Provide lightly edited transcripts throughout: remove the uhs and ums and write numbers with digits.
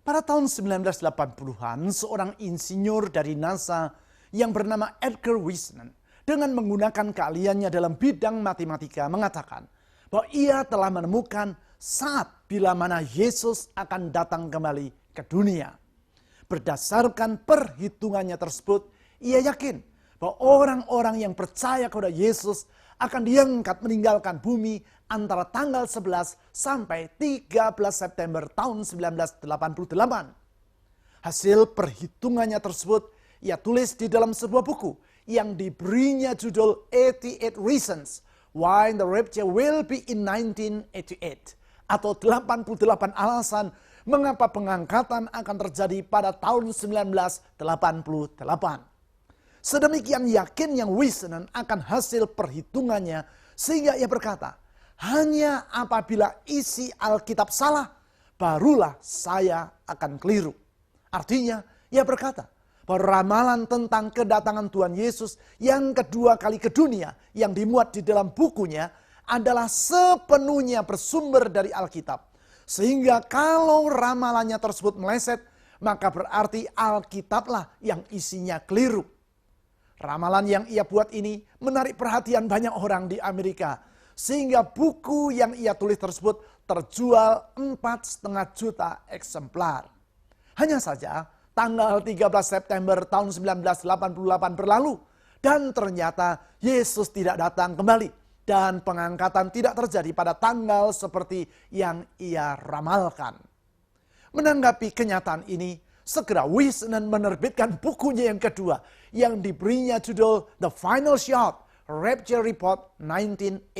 Pada tahun 1980-an, seorang insinyur dari NASA yang bernama Edgar Whisenant dengan menggunakan keahliannya dalam bidang matematika mengatakan bahwa ia telah menemukan saat bila mana Yesus akan datang kembali ke dunia. Berdasarkan perhitungannya tersebut, ia yakin bahwa orang-orang yang percaya kepada Yesus akan diangkat meninggalkan bumi antara tanggal 11 sampai 13 September tahun 1988. Hasil perhitungannya tersebut ia tulis di dalam sebuah buku yang diberinya judul 88 Reasons Why the Rapture Will Be in 1988 atau 88 alasan mengapa pengangkatan akan terjadi pada tahun 1988. Sedemikian yakinnya Whisenant akan hasil perhitungannya sehingga ia berkata, hanya apabila isi Alkitab salah, barulah saya akan keliru. Artinya, ia berkata bahwa ramalan tentang kedatangan Tuhan Yesus yang kedua kali ke dunia yang dimuat di dalam bukunya adalah sepenuhnya bersumber dari Alkitab. Sehingga kalau ramalannya tersebut meleset, maka berarti Alkitablah yang isinya keliru. Ramalan yang ia buat ini menarik perhatian banyak orang di Amerika. Sehingga buku yang ia tulis tersebut terjual 4,5 juta eksemplar. Hanya saja tanggal 13 September tahun 1988 berlalu. Dan ternyata Yesus tidak datang kembali. Dan pengangkatan tidak terjadi pada tanggal seperti yang ia ramalkan. Menanggapi kenyataan ini, segera Whisenant menerbitkan bukunya yang kedua yang diberinya judul The Final Shot, Rapture Report 1989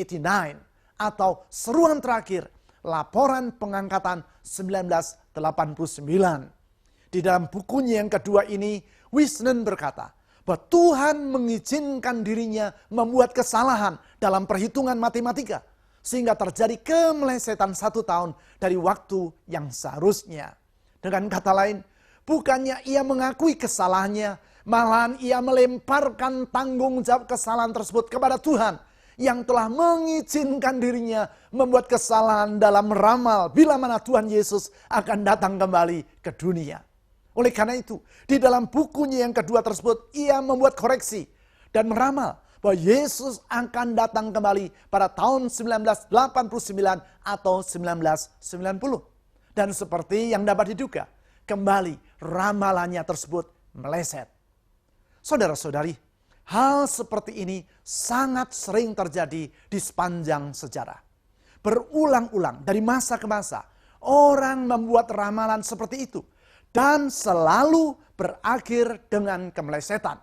atau seruan terakhir, laporan pengangkatan 1989. Di dalam bukunya yang kedua ini, Whisenant berkata bahwa Tuhan mengizinkan dirinya membuat kesalahan dalam perhitungan matematika sehingga terjadi kemelesetan 1 tahun dari waktu yang seharusnya. Dengan kata lain, bukannya ia mengakui kesalahannya, malahan ia melemparkan tanggung jawab kesalahan tersebut kepada Tuhan yang telah mengizinkan dirinya membuat kesalahan dalam meramal bila mana Tuhan Yesus akan datang kembali ke dunia. Oleh karena itu, di dalam bukunya yang kedua tersebut, ia membuat koreksi dan meramal bahwa Yesus akan datang kembali pada tahun 1989 atau 1990. Dan seperti yang dapat diduga, kembali ramalannya tersebut meleset. Saudara-saudari, hal seperti ini sangat sering terjadi di sepanjang sejarah. Berulang-ulang dari masa ke masa, orang membuat ramalan seperti itu. Dan selalu berakhir dengan kemelesetan.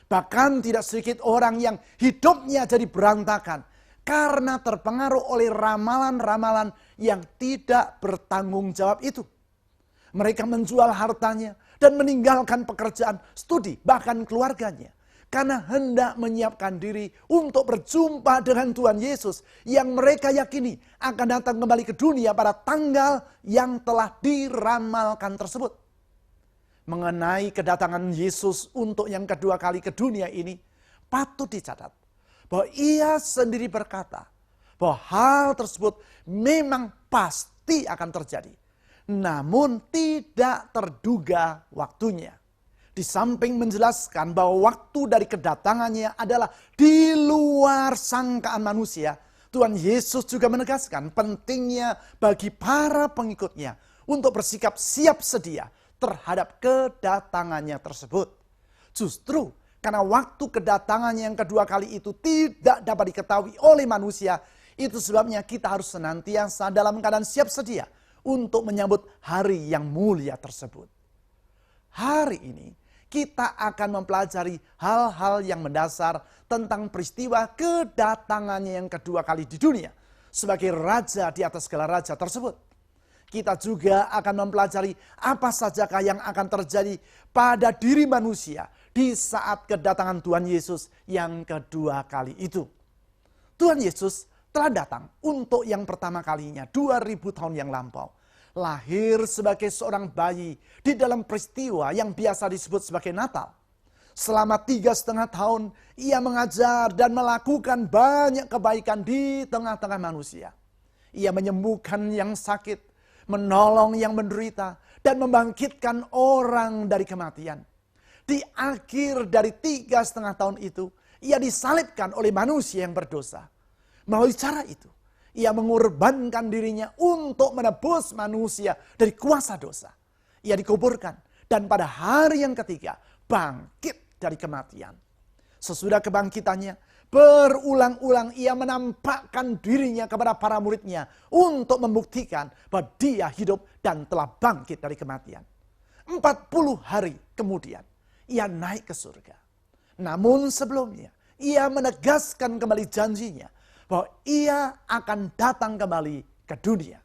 Bahkan tidak sedikit orang yang hidupnya jadi berantakan karena terpengaruh oleh ramalan-ramalan yang tidak bertanggung jawab itu. Mereka menjual hartanya dan meninggalkan pekerjaan, studi, bahkan keluarganya. Karena hendak menyiapkan diri untuk berjumpa dengan Tuhan Yesus yang mereka yakini akan datang kembali ke dunia pada tanggal yang telah diramalkan tersebut. Mengenai kedatangan Yesus untuk yang kedua kali ke dunia ini, patut dicatat bahwa ia sendiri berkata bahwa hal tersebut memang pasti akan terjadi. Namun tidak terduga waktunya. Di samping menjelaskan bahwa waktu dari kedatangannya adalah di luar sangkaan manusia, Tuhan Yesus juga menegaskan pentingnya bagi para pengikutnya untuk bersikap siap sedia terhadap kedatangannya tersebut. Justru karena waktu kedatangannya yang kedua kali itu tidak dapat diketahui oleh manusia, itu sebabnya kita harus senantiasa dalam keadaan siap sedia untuk menyambut hari yang mulia tersebut. Hari ini kita akan mempelajari hal-hal yang mendasar tentang peristiwa kedatangannya yang kedua kali di dunia sebagai raja di atas segala raja tersebut. Kita juga akan mempelajari apa sajakah yang akan terjadi pada diri manusia di saat kedatangan Tuhan Yesus yang kedua kali itu. Tuhan Yesus telah datang untuk yang pertama kalinya 2000 tahun yang lampau. Lahir sebagai seorang bayi di dalam peristiwa yang biasa disebut sebagai Natal. Selama 3,5 tahun ia mengajar dan melakukan banyak kebaikan di tengah-tengah manusia. Ia menyembuhkan yang sakit, menolong yang menderita, dan membangkitkan orang dari kematian. Di akhir dari 3,5 tahun itu, ia disalibkan oleh manusia yang berdosa. Melalui cara itu, ia mengorbankan dirinya untuk menebus manusia dari kuasa dosa. Ia dikuburkan, dan pada hari yang ketiga, bangkit dari kematian. Sesudah kebangkitannya, berulang-ulang ia menampakkan dirinya kepada para muridnya untuk membuktikan bahwa dia hidup dan telah bangkit dari kematian. 40 hari kemudian, ia naik ke surga. Namun sebelumnya, ia menegaskan kembali janjinya bahwa ia akan datang kembali ke dunia.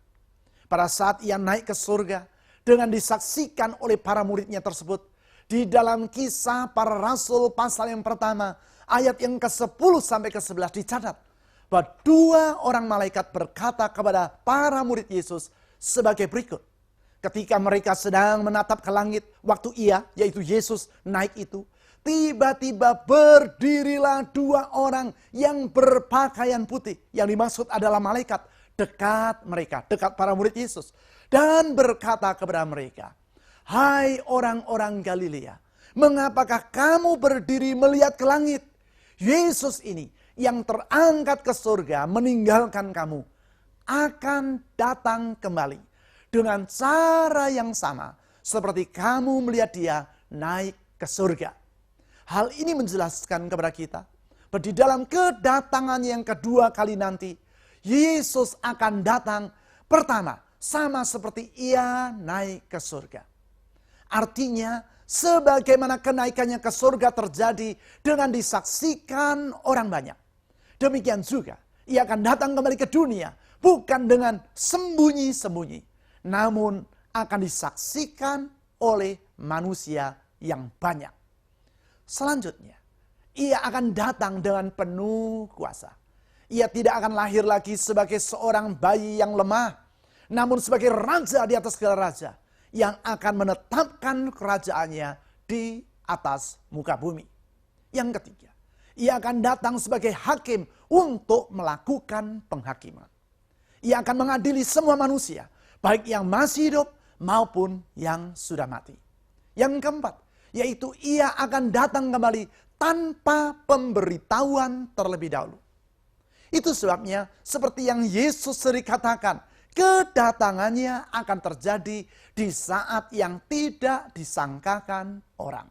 Pada saat ia naik ke surga, dengan disaksikan oleh para muridnya tersebut, di dalam Kisah Para Rasul pasal yang pertama, ayat yang ke-10 sampai ke-11 dicatat bahwa 2 orang malaikat berkata kepada para murid Yesus sebagai berikut. Ketika mereka sedang menatap ke langit, waktu ia, yaitu Yesus, naik itu, tiba-tiba berdirilah 2 orang yang berpakaian putih. Yang dimaksud adalah malaikat dekat mereka, dekat para murid Yesus. Dan berkata kepada mereka, "Hai orang-orang Galilea, mengapakah kamu berdiri melihat ke langit? Yesus ini yang terangkat ke surga meninggalkan kamu, akan datang kembali dengan cara yang sama seperti kamu melihat dia naik ke surga." Hal ini menjelaskan kepada kita bahwa di dalam kedatangan yang kedua kali nanti, Yesus akan datang pertama sama seperti ia naik ke surga. Artinya, sebagaimana kenaikannya ke surga terjadi dengan disaksikan orang banyak, demikian juga ia akan datang kembali ke dunia bukan dengan sembunyi-sembunyi, namun akan disaksikan oleh manusia yang banyak. Selanjutnya, ia akan datang dengan penuh kuasa. Ia tidak akan lahir lagi sebagai seorang bayi yang lemah, namun sebagai raja di atas segala raja, yang akan menetapkan kerajaannya di atas muka bumi. Yang ketiga, ia akan datang sebagai hakim untuk melakukan penghakiman. Ia akan mengadili semua manusia, baik yang masih hidup maupun yang sudah mati. Yang keempat, yaitu ia akan datang kembali tanpa pemberitahuan terlebih dahulu. Itu sebabnya seperti yang Yesus sering katakan, kedatangannya akan terjadi di saat yang tidak disangkakan orang.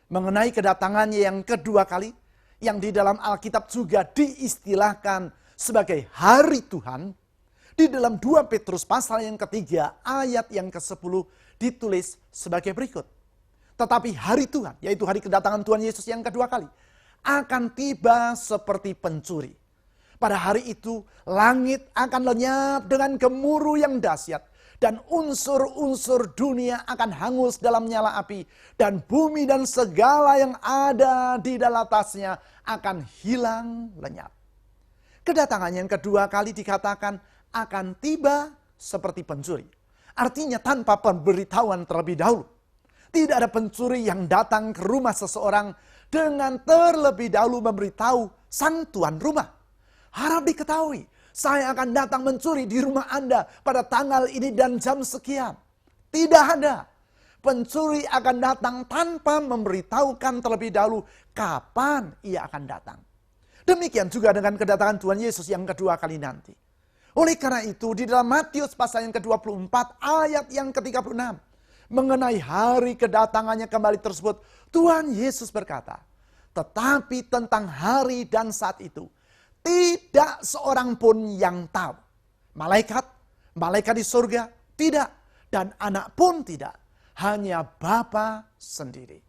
Mengenai kedatangannya yang kedua kali, yang di dalam Alkitab juga diistilahkan sebagai hari Tuhan, di dalam 2 Petrus pasal yang ketiga ayat yang ke-10 ditulis sebagai berikut. Tetapi hari Tuhan, yaitu hari kedatangan Tuhan Yesus yang kedua kali, akan tiba seperti pencuri. Pada hari itu, langit akan lenyap dengan gemuruh yang dahsyat, dan unsur-unsur dunia akan hangus dalam nyala api, dan bumi dan segala yang ada di dalam atasnya akan hilang lenyap. Kedatangan yang kedua kali dikatakan akan tiba seperti pencuri. Artinya tanpa pemberitahuan terlebih dahulu. Tidak ada pencuri yang datang ke rumah seseorang dengan terlebih dahulu memberitahu sang tuan rumah. Harap diketahui, saya akan datang mencuri di rumah Anda pada tanggal ini dan jam sekian. Tidak ada. Pencuri akan datang tanpa memberitahukan terlebih dahulu kapan ia akan datang. Demikian juga dengan kedatangan Tuhan Yesus yang kedua kali nanti. Oleh karena itu, di dalam Matius pasal yang ke-24 ayat yang ke-36, mengenai hari kedatangannya kembali tersebut, Tuhan Yesus berkata, "Tetapi tentang hari dan saat itu, tidak seorang pun yang tahu. Malaikat di surga, tidak. Dan anak pun tidak. Hanya Bapa sendiri."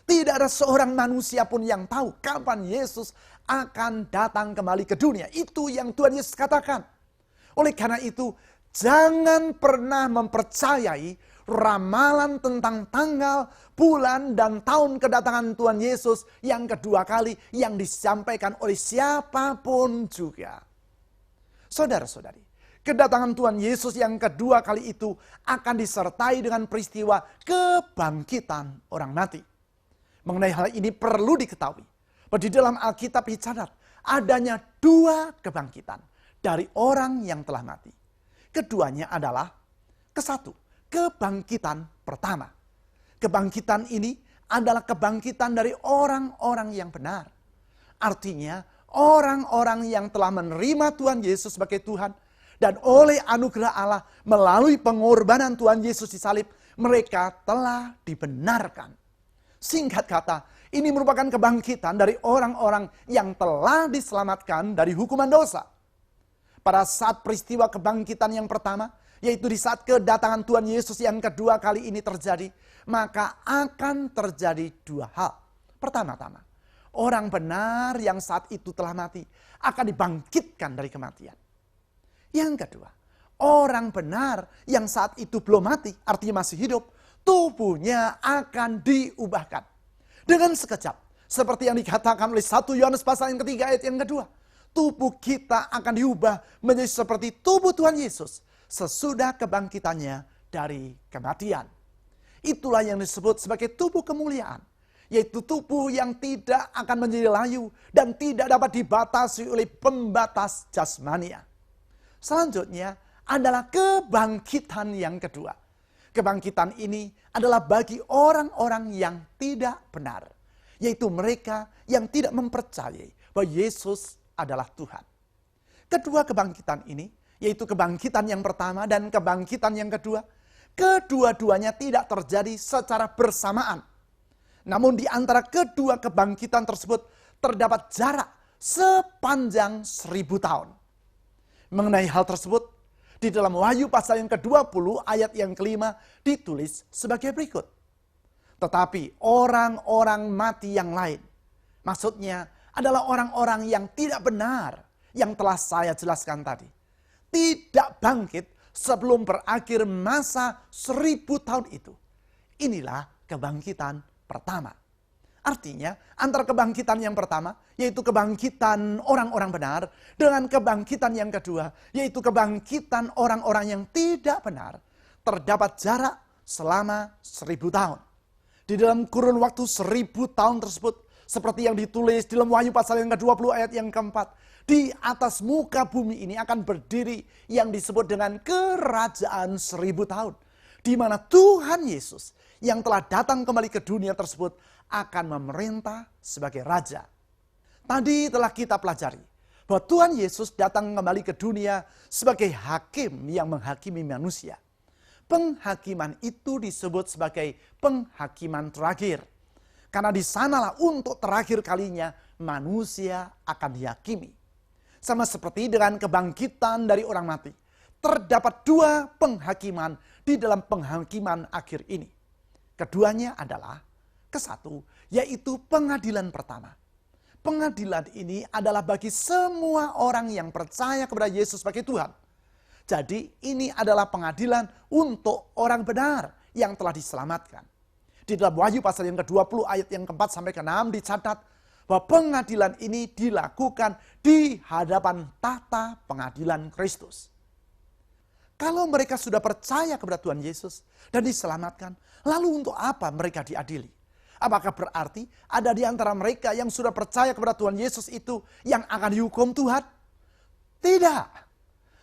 Tidak ada seorang manusia pun yang tahu kapan Yesus akan datang kembali ke dunia. Itu yang Tuhan Yesus katakan. Oleh karena itu, jangan pernah mempercayai ramalan tentang tanggal, bulan, dan tahun kedatangan Tuhan Yesus yang kedua kali yang disampaikan oleh siapapun juga. Saudara-saudari, kedatangan Tuhan Yesus yang kedua kali itu akan disertai dengan peristiwa kebangkitan orang mati. Mengenai hal ini perlu diketahui bahwa di dalam Alkitab dicatat adanya 2 kebangkitan dari orang yang telah mati. Keduanya adalah kesatu, kebangkitan pertama. Kebangkitan ini adalah kebangkitan dari orang-orang yang benar. Artinya orang-orang yang telah menerima Tuhan Yesus sebagai Tuhan dan oleh anugerah Allah melalui pengorbanan Tuhan Yesus di salib, mereka telah dibenarkan. Singkat kata, ini merupakan kebangkitan dari orang-orang yang telah diselamatkan dari hukuman dosa. Pada saat peristiwa kebangkitan yang pertama, yaitu di saat kedatangan Tuhan Yesus yang kedua kali ini terjadi, maka akan terjadi dua hal. Pertama-tama, orang benar yang saat itu telah mati akan dibangkitkan dari kematian. Yang kedua, orang benar yang saat itu belum mati, artinya masih hidup, tubuhnya akan diubahkan. Dengan sekejap, seperti yang dikatakan oleh 1 Yohanes pasal yang ketiga ayat yang kedua. Tubuh kita akan diubah menjadi seperti tubuh Tuhan Yesus sesudah kebangkitannya dari kematian. Itulah yang disebut sebagai tubuh kemuliaan, yaitu tubuh yang tidak akan menjadi layu dan tidak dapat dibatasi oleh pembatas jasmania. Selanjutnya adalah kebangkitan yang kedua. Kebangkitan ini adalah bagi orang-orang yang tidak benar, yaitu mereka yang tidak mempercayai bahwa Yesus adalah Tuhan. Kedua kebangkitan ini, yaitu kebangkitan yang pertama dan kebangkitan yang kedua, kedua-duanya tidak terjadi secara bersamaan. Namun di antara kedua kebangkitan tersebut terdapat jarak sepanjang 1000 tahun. Mengenai hal tersebut, di dalam Wahyu pasal yang ke-20 ayat yang kelima ditulis sebagai berikut. Tetapi orang-orang mati yang lain, maksudnya adalah orang-orang yang tidak benar yang telah saya jelaskan tadi, tidak bangkit sebelum berakhir masa 1000 tahun itu. Inilah kebangkitan pertama. Artinya antara kebangkitan yang pertama, yaitu kebangkitan orang-orang benar, dengan kebangkitan yang kedua, yaitu kebangkitan orang-orang yang tidak benar, terdapat jarak selama 1000 tahun. Di dalam kurun waktu 1000 tahun tersebut, seperti yang ditulis di dalam Wahyu pasal yang ke-20 ayat yang keempat, di atas muka bumi ini akan berdiri yang disebut dengan kerajaan 1000 tahun. Di mana Tuhan Yesus yang telah datang kembali ke dunia tersebut akan memerintah sebagai Raja. Tadi telah kita pelajari bahwa Tuhan Yesus datang kembali ke dunia sebagai hakim yang menghakimi manusia. Penghakiman itu disebut sebagai penghakiman terakhir. Karena di sanalah untuk terakhir kalinya manusia akan dihakimi. Sama seperti dengan kebangkitan dari orang mati. Terdapat dua penghakiman di dalam penghakiman akhir ini. Keduanya adalah kesatu, yaitu pengadilan pertama. Pengadilan ini adalah bagi semua orang yang percaya kepada Yesus sebagai Tuhan. Jadi ini adalah pengadilan untuk orang benar yang telah diselamatkan. Di dalam Wahyu pasal yang ke-20 ayat yang ke-4 sampai ke-6 dicatat bahwa pengadilan ini dilakukan di hadapan tahta pengadilan Kristus. Kalau mereka sudah percaya kepada Tuhan Yesus dan diselamatkan, lalu untuk apa mereka diadili? Apakah berarti ada di antara mereka yang sudah percaya kepada Tuhan Yesus itu yang akan dihukum Tuhan? Tidak.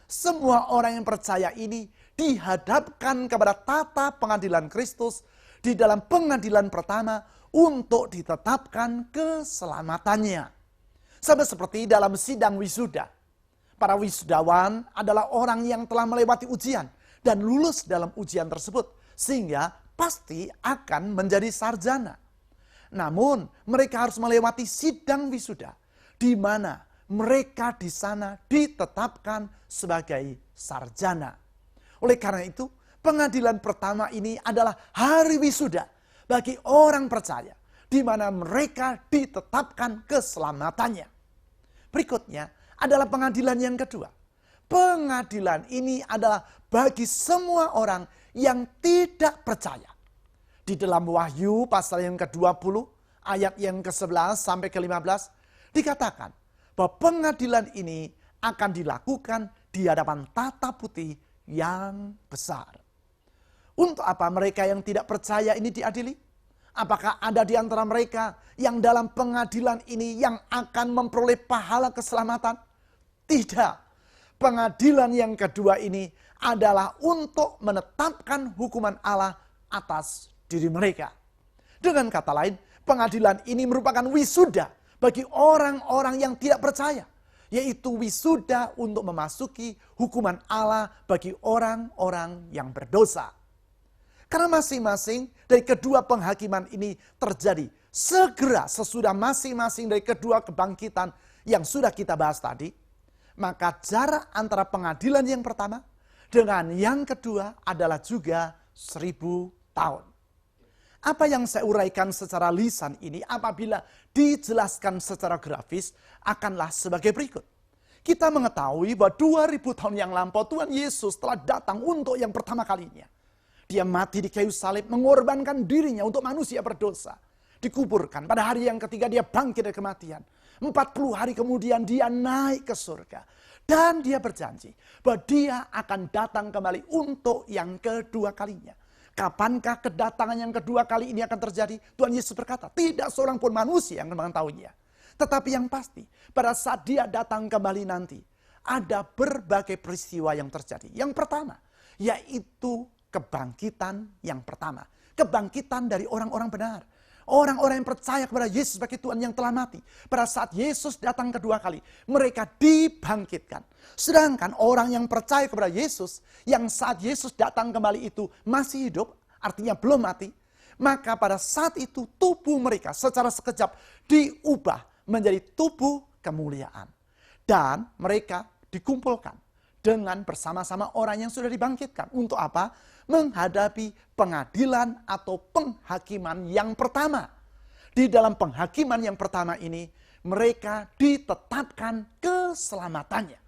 Semua orang yang percaya ini dihadapkan kepada tahta pengadilan Kristus di dalam pengadilan pertama untuk ditetapkan keselamatannya. Sama seperti dalam sidang wisuda. Para wisudawan adalah orang yang telah melewati ujian dan lulus dalam ujian tersebut, sehingga pasti akan menjadi sarjana. Namun mereka harus melewati sidang wisuda, di mana mereka di sana ditetapkan sebagai sarjana. Oleh karena itu, pengadilan pertama ini adalah hari wisuda bagi orang percaya, di mana mereka ditetapkan keselamatannya. Berikutnya adalah pengadilan yang kedua. Pengadilan ini adalah bagi semua orang yang tidak percaya. Di dalam Wahyu pasal yang ke-20 ayat yang ke-11 sampai ke-15 dikatakan bahwa pengadilan ini akan dilakukan di hadapan tahta putih yang besar. Untuk apa mereka yang tidak percaya ini diadili? Apakah ada di antara mereka yang dalam pengadilan ini yang akan memperoleh pahala keselamatan? Tidak. Pengadilan yang kedua ini adalah untuk menetapkan hukuman Allah atas diri mereka. Dengan kata lain, pengadilan ini merupakan wisuda bagi orang-orang yang tidak percaya, yaitu wisuda untuk memasuki hukuman Allah bagi orang-orang yang berdosa. Karena masing-masing dari kedua penghakiman ini terjadi segera sesudah masing-masing dari kedua kebangkitan yang sudah kita bahas tadi, maka jarak antara pengadilan yang pertama dengan yang kedua adalah juga 1000 tahun. Apa yang saya uraikan secara lisan ini apabila dijelaskan secara grafis akanlah sebagai berikut. Kita mengetahui bahwa 2000 tahun yang lampau Tuhan Yesus telah datang untuk yang pertama kalinya. Dia mati di kayu salib, mengorbankan dirinya untuk manusia berdosa. Dikuburkan, pada hari yang ketiga dia bangkit dari kematian. 40 hari kemudian dia naik ke surga. Dan dia berjanji bahwa dia akan datang kembali untuk yang kedua kalinya. Kapankah kedatangan yang kedua kali ini akan terjadi? Tuhan Yesus berkata, tidak seorang pun manusia yang mengetahuinya. Tetapi yang pasti, pada saat dia datang kembali nanti, ada berbagai peristiwa yang terjadi. Yang pertama, yaitu kebangkitan yang pertama. Kebangkitan dari orang-orang benar. Orang-orang yang percaya kepada Yesus sebagai Tuhan yang telah mati. Pada saat Yesus datang kedua kali, mereka dibangkitkan. Sedangkan orang yang percaya kepada Yesus, yang saat Yesus datang kembali itu masih hidup, artinya belum mati, maka pada saat itu tubuh mereka secara sekejap diubah menjadi tubuh kemuliaan. Dan mereka dikumpulkan dengan bersama-sama orang yang sudah dibangkitkan. Untuk apa? Menghadapi pengadilan atau penghakiman yang pertama. Di dalam penghakiman yang pertama ini, mereka ditetapkan keselamatannya.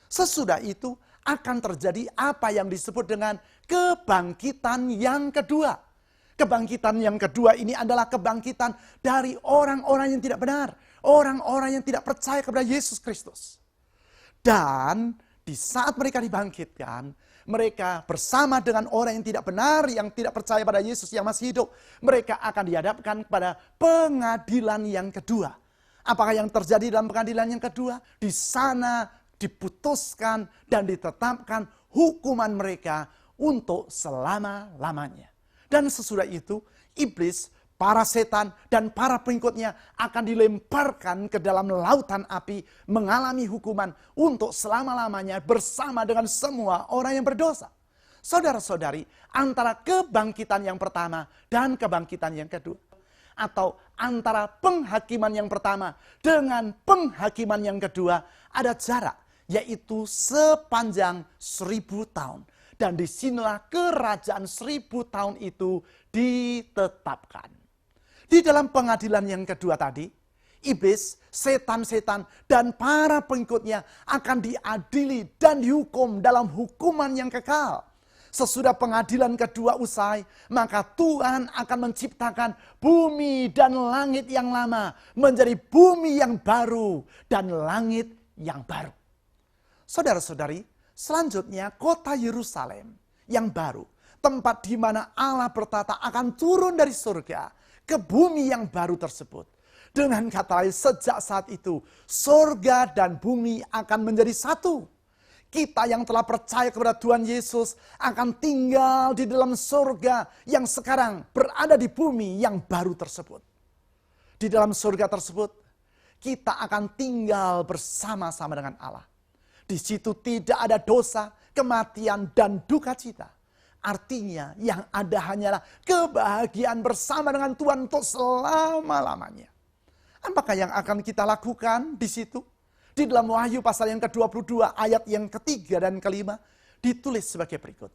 Sesudah itu akan terjadi apa yang disebut dengan kebangkitan yang kedua. Kebangkitan yang kedua ini adalah kebangkitan dari orang-orang yang tidak benar. Orang-orang yang tidak percaya kepada Yesus Kristus. Dan di saat mereka dibangkitkan, mereka bersama dengan orang yang tidak benar, yang tidak percaya pada Yesus yang masih hidup, mereka akan dihadapkan kepada pengadilan yang kedua. Apakah yang terjadi dalam pengadilan yang kedua? Di sana diputuskan dan ditetapkan hukuman mereka untuk selama-lamanya. Dan sesudah itu, iblis, para setan, dan para pengikutnya akan dilemparkan ke dalam lautan api, mengalami hukuman untuk selama-lamanya bersama dengan semua orang yang berdosa. Saudara-saudari, antara kebangkitan yang pertama dan kebangkitan yang kedua, atau antara penghakiman yang pertama dengan penghakiman yang kedua, ada jarak, yaitu sepanjang 1000 tahun. Dan disinilah kerajaan 1000 tahun itu ditetapkan. Di dalam pengadilan yang kedua tadi, iblis, setan-setan, dan para pengikutnya akan diadili dan dihukum dalam hukuman yang kekal. Sesudah pengadilan kedua usai, maka Tuhan akan menciptakan bumi dan langit yang lama menjadi bumi yang baru dan langit yang baru. Saudara-saudari, selanjutnya kota Yerusalem yang baru, tempat di mana Allah bertata akan turun dari surga ke bumi yang baru tersebut. Dengan kata lain, sejak saat itu, surga dan bumi akan menjadi satu. Kita yang telah percaya kepada Tuhan Yesus akan tinggal di dalam surga yang sekarang berada di bumi yang baru tersebut. Di dalam surga tersebut, kita akan tinggal bersama-sama dengan Allah. Di situ tidak ada dosa, kematian, dan duka cita. Artinya yang ada hanyalah kebahagiaan bersama dengan Tuhan untuk selama-lamanya. Apakah yang akan kita lakukan di situ? Di dalam Wahyu pasal yang ke-22 ayat yang ketiga dan kelima ditulis sebagai berikut.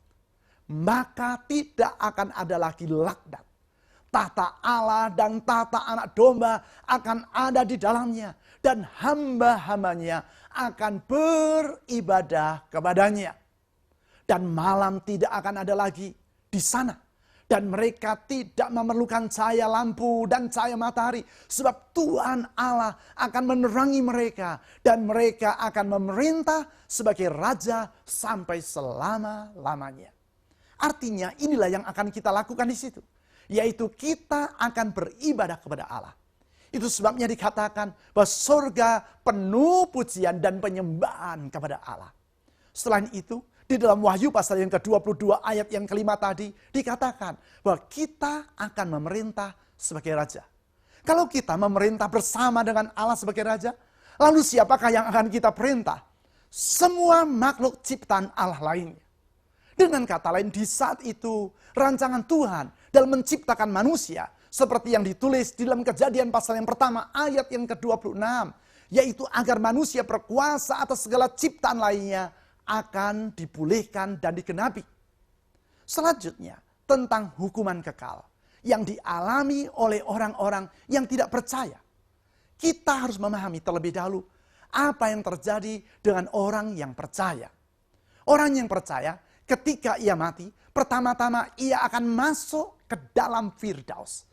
Maka tidak akan ada lagi laknat. Tahta Allah dan tahta anak domba akan ada di dalamnya. Dan hamba-hambanya akan beribadah kepadanya. Dan malam tidak akan ada lagi di sana. Dan mereka tidak memerlukan cahaya lampu dan cahaya matahari. Sebab Tuhan Allah akan menerangi mereka. Dan mereka akan memerintah sebagai raja sampai selama-lamanya. Artinya inilah yang akan kita lakukan di situ. Yaitu kita akan beribadah kepada Allah. Itu sebabnya dikatakan bahwa surga penuh pujian dan penyembahan kepada Allah. Selain itu, Di dalam Wahyu pasal yang ke-22 ayat yang kelima tadi dikatakan bahwa kita akan memerintah sebagai raja. Kalau kita memerintah bersama dengan Allah sebagai raja, lalu siapakah yang akan kita perintah? Semua makhluk ciptaan Allah lainnya. Dengan kata lain, di saat itu rancangan Tuhan dalam menciptakan manusia seperti yang ditulis di dalam Kejadian pasal yang pertama ayat yang ke-26, yaitu agar manusia berkuasa atas segala ciptaan lainnya akan dipulihkan dan digenapi. Selanjutnya, tentang hukuman kekal yang dialami oleh orang-orang yang tidak percaya. Kita harus memahami terlebih dahulu apa yang terjadi dengan orang yang percaya. Orang yang percaya ketika ia mati, pertama-tama ia akan masuk ke dalam Firdaus.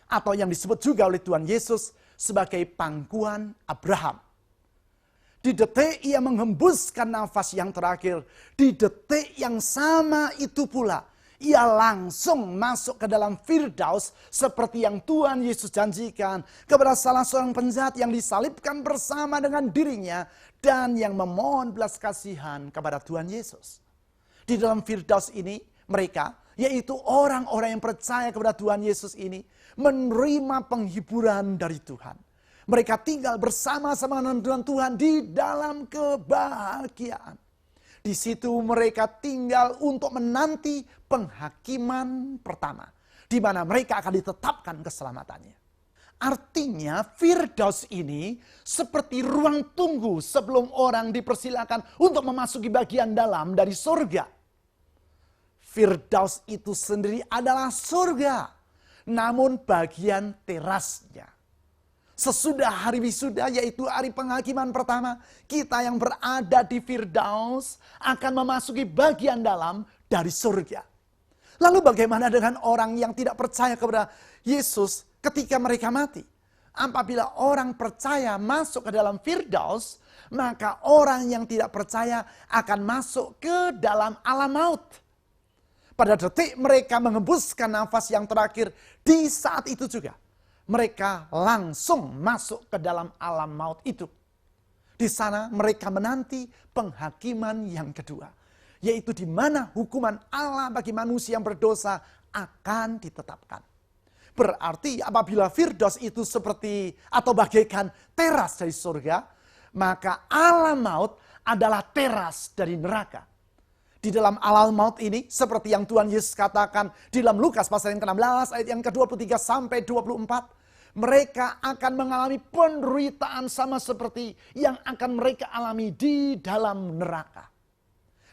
Atau yang disebut juga oleh Tuhan Yesus sebagai pangkuan Abraham. Di detik ia menghembuskan nafas yang terakhir, di detik yang sama itu pula, ia langsung masuk ke dalam Firdaus seperti yang Tuhan Yesus janjikan kepada salah seorang penjahat yang disalibkan bersama dengan dirinya dan yang memohon belas kasihan kepada Tuhan Yesus. Di dalam Firdaus ini, mereka, yaitu orang-orang yang percaya kepada Tuhan Yesus ini, menerima penghiburan dari Tuhan. Mereka tinggal bersama-sama dengan Tuhan di dalam kebahagiaan. Di situ mereka tinggal untuk menanti penghakiman pertama, di mana mereka akan ditetapkan keselamatannya. Artinya Firdaus ini seperti ruang tunggu sebelum orang dipersilakan untuk memasuki bagian dalam dari surga. Firdaus itu sendiri adalah surga, namun bagian terasnya. Sesudah hari wisuda, yaitu hari penghakiman pertama, kita yang berada di Firdaus akan memasuki bagian dalam dari surga. Lalu bagaimana dengan orang yang tidak percaya kepada Yesus ketika mereka mati? Apabila orang percaya masuk ke dalam Firdaus, maka orang yang tidak percaya akan masuk ke dalam alam maut. Pada detik mereka mengembuskan nafas yang terakhir, di saat itu juga mereka langsung masuk ke dalam alam maut itu. Di sana mereka menanti penghakiman yang kedua, yaitu di mana hukuman Allah bagi manusia yang berdosa akan ditetapkan. Berarti apabila Firdaus itu seperti atau bagaikan teras dari surga, maka alam maut adalah teras dari neraka. Di dalam alam maut ini, seperti yang Tuhan Yesus katakan di dalam Lukas pasal yang ke-16 ayat yang ke-23 sampai 24, mereka akan mengalami penderitaan sama seperti yang akan mereka alami di dalam neraka.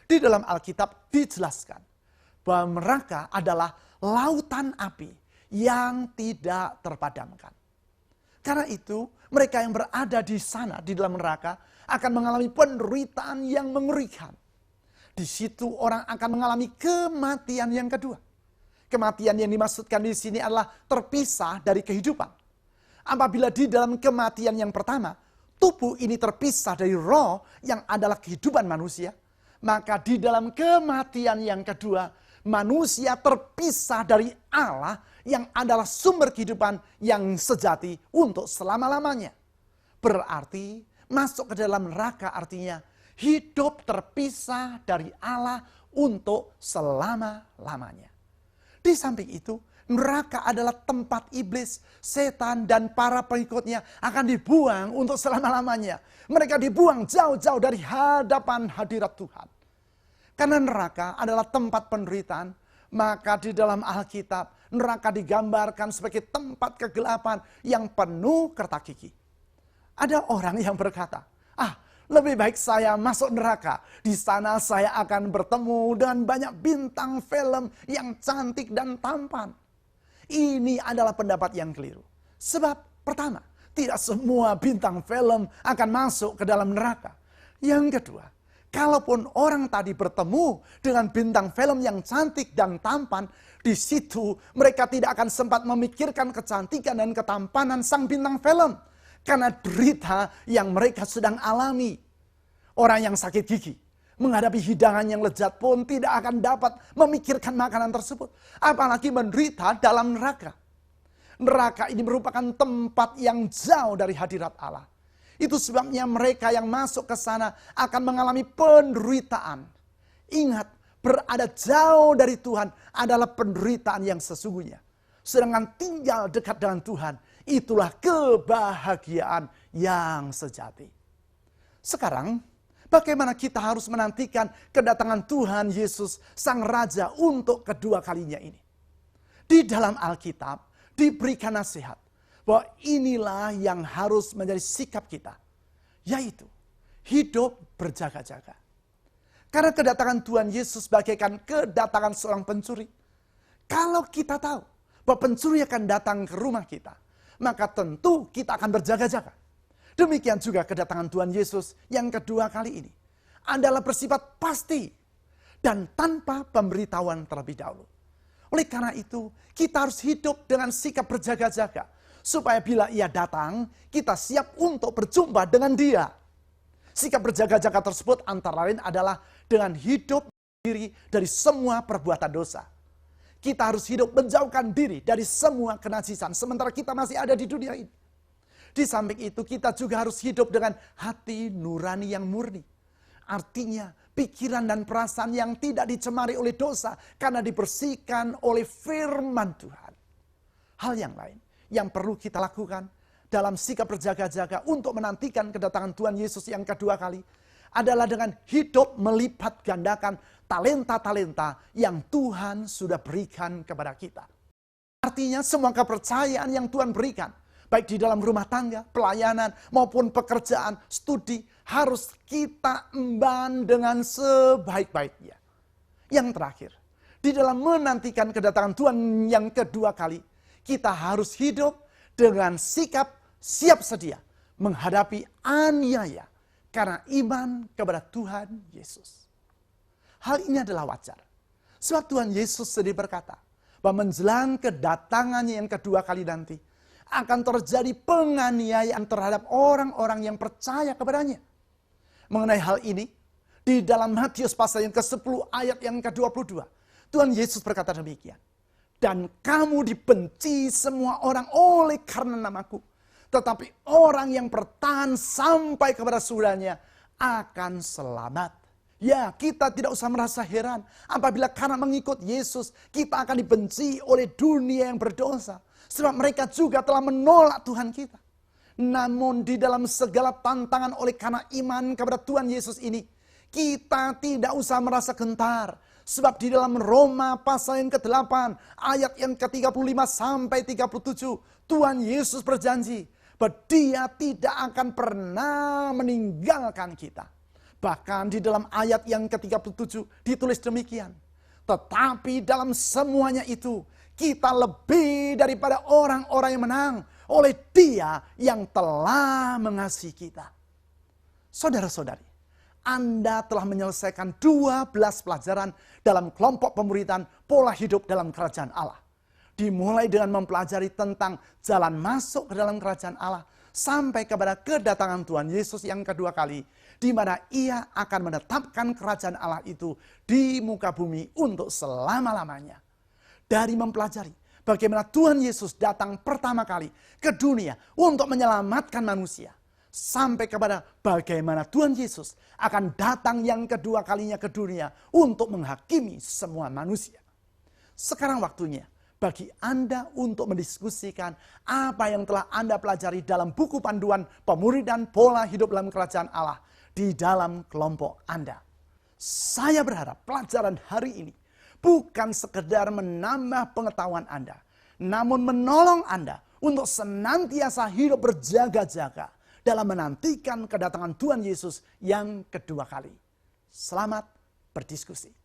Di dalam Alkitab dijelaskan bahwa neraka adalah lautan api yang tidak terpadamkan. Karena itu, mereka yang berada di sana, di dalam neraka, akan mengalami penderitaan yang mengerikan. Di situ orang akan mengalami kematian yang kedua. Kematian yang dimaksudkan di sini adalah terpisah dari kehidupan. Apabila di dalam kematian yang pertama, tubuh ini terpisah dari roh yang adalah kehidupan manusia, maka di dalam kematian yang kedua, manusia terpisah dari Allah yang adalah sumber kehidupan yang sejati untuk selama-lamanya. Berarti masuk ke dalam neraka artinya hidup terpisah dari Allah untuk selama-lamanya. Di samping itu, neraka adalah tempat iblis, setan, dan para pengikutnya akan dibuang untuk selama-lamanya. Mereka dibuang jauh-jauh dari hadapan hadirat Tuhan. Karena neraka adalah tempat penderitaan, maka di dalam Alkitab, neraka digambarkan sebagai tempat kegelapan yang penuh kertak gigi. Ada orang yang berkata, lebih baik saya masuk neraka. Di sana saya akan bertemu dengan banyak bintang film yang cantik dan tampan. Ini adalah pendapat yang keliru. Sebab pertama, tidak semua bintang film akan masuk ke dalam neraka. Yang kedua, kalaupun orang tadi bertemu dengan bintang film yang cantik dan tampan, di situ mereka tidak akan sempat memikirkan kecantikan dan ketampanan sang bintang film. Karena derita yang mereka sedang alami. Orang yang sakit gigi, menghadapi hidangan yang lezat pun tidak akan dapat memikirkan makanan tersebut. Apalagi menderita dalam neraka. Neraka ini merupakan tempat yang jauh dari hadirat Allah. Itu sebabnya mereka yang masuk ke sana akan mengalami penderitaan Ingat, berada jauh dari Tuhan adalah penderitaan yang sesungguhnya. Sedangkan tinggal dekat dengan Tuhan, itulah kebahagiaan yang sejati. Sekarang, bagaimana kita harus menantikan kedatangan Tuhan Yesus Sang Raja untuk kedua kalinya ini? Di dalam Alkitab diberikan nasihat bahwa inilah yang harus menjadi sikap kita, yaitu hidup berjaga-jaga. Karena kedatangan Tuhan Yesus bagaikan kedatangan seorang pencuri. Kalau kita tahu bahwa pencuri akan datang ke rumah kita, maka tentu kita akan berjaga-jaga. Demikian juga kedatangan Tuhan Yesus yang kedua kali ini adalah bersifat pasti dan tanpa pemberitahuan terlebih dahulu. Oleh karena itu, kita harus hidup dengan sikap berjaga-jaga, supaya bila ia datang, kita siap untuk berjumpa dengan dia. Sikap berjaga-jaga tersebut antara lain adalah dengan hidup diri dari semua perbuatan dosa. Kita harus hidup menjauhkan diri dari semua kenajisan sementara kita masih ada di dunia ini. Di samping itu kita juga harus hidup dengan hati nurani yang murni. Artinya pikiran dan perasaan yang tidak dicemari oleh dosa karena dibersihkan oleh firman Tuhan. Hal yang lain yang perlu kita lakukan dalam sikap berjaga-jaga untuk menantikan kedatangan Tuhan Yesus yang kedua kali adalah dengan hidup melipat gandakan talenta-talenta yang Tuhan sudah berikan kepada kita. Artinya semua kepercayaan yang Tuhan berikan, baik di dalam rumah tangga, pelayanan, maupun pekerjaan, studi, harus kita emban dengan sebaik-baiknya. Yang terakhir, di dalam menantikan kedatangan Tuhan yang kedua kali, kita harus hidup dengan sikap siap sedia menghadapi aniaya karena iman kepada Tuhan Yesus. Hal ini adalah wajar. Sebab Tuhan Yesus sendiri berkata bahwa menjelang kedatangannya yang kedua kali nanti akan terjadi penganiayaan terhadap orang-orang yang percaya kepadanya. Mengenai hal ini, di dalam Matius pasal yang ke-10 ayat yang ke-22, Tuhan Yesus berkata demikian. Dan kamu dibenci semua orang oleh karena namaku. Tetapi orang yang bertahan sampai kepada sudahnya akan selamat. Ya, kita tidak usah merasa heran apabila karena mengikut Yesus kita akan dibenci oleh dunia yang berdosa. Sebab mereka juga telah menolak Tuhan kita. Namun di dalam segala tantangan oleh karena iman kepada Tuhan Yesus ini, kita tidak usah merasa gentar. Sebab di dalam Roma pasal yang ke-8 ayat yang ke-35 sampai 37, Tuhan Yesus berjanji bahwa Dia tidak akan pernah meninggalkan kita. Bahkan di dalam ayat yang ke-37 ditulis demikian. Tetapi dalam semuanya itu kita lebih daripada orang-orang yang menang oleh Dia yang telah mengasihi kita. Saudara-saudari, Anda telah menyelesaikan 12 pelajaran dalam kelompok pemuridan pola hidup dalam kerajaan Allah. Dimulai dengan mempelajari tentang jalan masuk ke dalam kerajaan Allah sampai kepada kedatangan Tuhan Yesus yang kedua kali, di mana Ia akan menetapkan kerajaan Allah itu di muka bumi untuk selama-lamanya. Dari mempelajari bagaimana Tuhan Yesus datang pertama kali ke dunia untuk menyelamatkan manusia, sampai kepada bagaimana Tuhan Yesus akan datang yang kedua kalinya ke dunia untuk menghakimi semua manusia. Sekarang waktunya bagi Anda untuk mendiskusikan apa yang telah Anda pelajari dalam buku panduan pemuridan pola hidup dalam kerajaan Allah di dalam kelompok Anda. Saya berharap pelajaran hari ini bukan sekedar menambah pengetahuan Anda, namun menolong Anda untuk senantiasa hidup berjaga-jaga dalam menantikan kedatangan Tuhan Yesus yang kedua kali. Selamat berdiskusi.